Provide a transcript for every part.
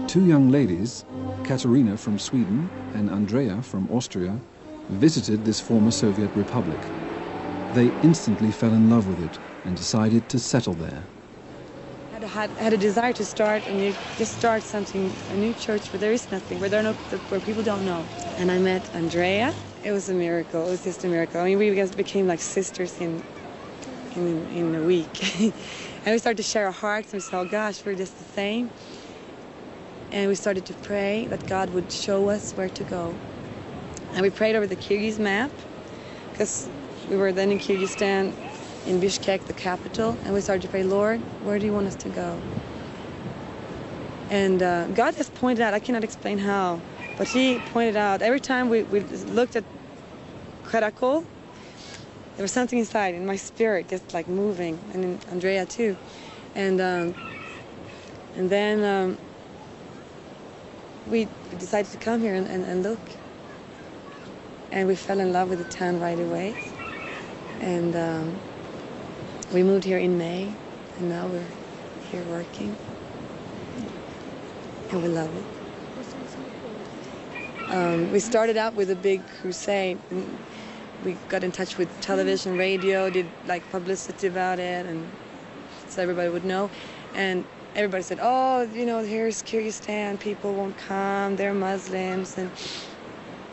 Two young ladies, Katarina from Sweden and Andrea from Austria, visited this former Soviet republic. They instantly fell in love with it and decided to settle there. I had a desire to start something, a new church where there is nothing, where people don't know. And I met Andrea. It was a miracle. It was just a miracle. I mean, we became like sisters in a week. And we started to share our hearts, and we said, oh gosh, we're just the same. And we started to pray that God would show us where to go. And we prayed over the Kyrgyz map, because we were then in Kyrgyzstan, in Bishkek, the capital, and we started to pray, Lord, where do you want us to go? And God has pointed out, I cannot explain how, but He pointed out, every time we looked at Karakol, there was something inside, in my spirit, just like moving, and in Andrea too. And then we decided to come here and look. And we fell in love with the town right away. And we moved here in May, and now we're here working. And we love it. We started out with a big crusade. We got in touch with television, radio, did like publicity about it, and so everybody would know. And everybody said, oh, you know, here's Kyrgyzstan, people won't come, they're Muslims.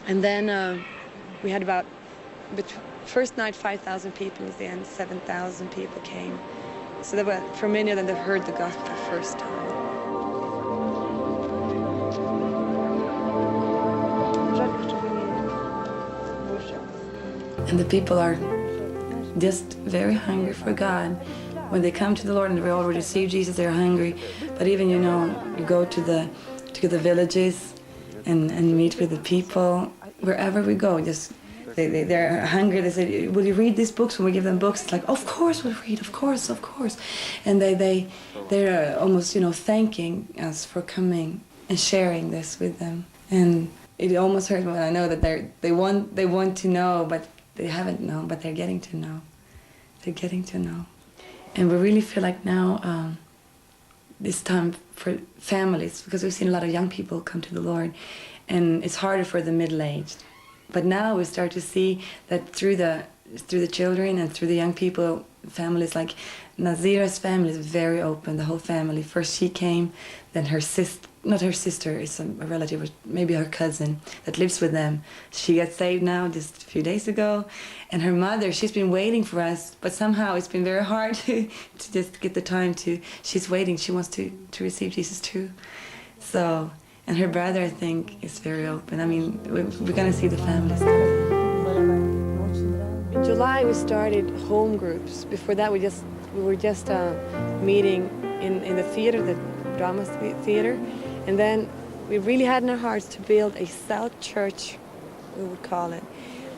And then we had about, first night 5,000 people, at the end 7,000 people came. So that was, for many of them, they've heard the gospel for the first time. And the people are just very hungry for God. When they come to the Lord and they already receive Jesus, they're hungry. But even, you know, you go to the villages and meet with the people, wherever we go, just they're hungry. They say, will you read these books? When we give them books, it's like, of course we'll read, of course. And they're almost, you know, thanking us for coming and sharing this with them. And it almost hurts when I know that they want to know, but they haven't known, but they're getting to know. They're getting to know. And we really feel like now, this time for families, because we've seen a lot of young people come to the Lord, and it's harder for the middle-aged. But now we start to see that through the children and through the young people, families like Nazira's family is very open, the whole family. First she came, then her sister, not her sister, it's a relative, maybe her cousin that lives with them. She got saved now just a few days ago. And her mother, she's been waiting for us, but somehow it's been very hard to just get the time to, she's waiting, she wants to receive Jesus too. So, and her brother, I think, is very open. I mean, we're gonna see the families. In July, we started home groups. Before that, we were just meeting in the theater, the drama theater. And then we really had in our hearts to build a South church, we would call it,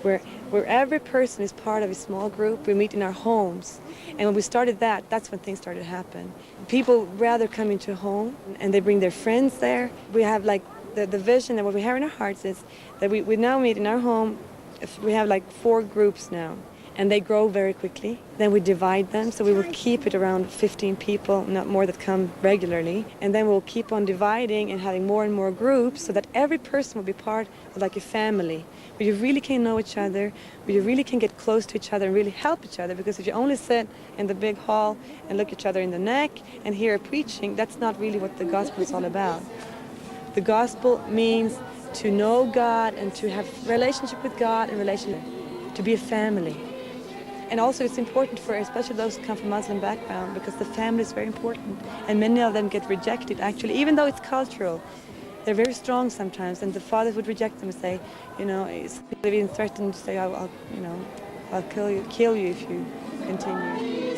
where every person is part of a small group. We meet in our homes. And when we started that, that's when things started to happen. People rather come into a home, and they bring their friends there. We have like the vision, and what we have in our hearts is that we now meet in our home. We have like 4 groups now, and they grow very quickly. Then we divide them, so we will keep it around 15 people, not more, that come regularly. And then we'll keep on dividing and having more and more groups, so that every person will be part of like a family, where you really can know each other, where you really can get close to each other and really help each other. Because if you only sit in the big hall and look each other in the neck and hear a preaching, that's not really what the gospel is all about. The gospel means to know God and to have relationship with God and relationship, to be a family. And also it's important for especially those who come from Muslim background, because the family is very important. And many of them get rejected actually, even though it's cultural. They're very strong sometimes, and the fathers would reject them and say, you know, they've even threatened to say, I'll kill you if you continue.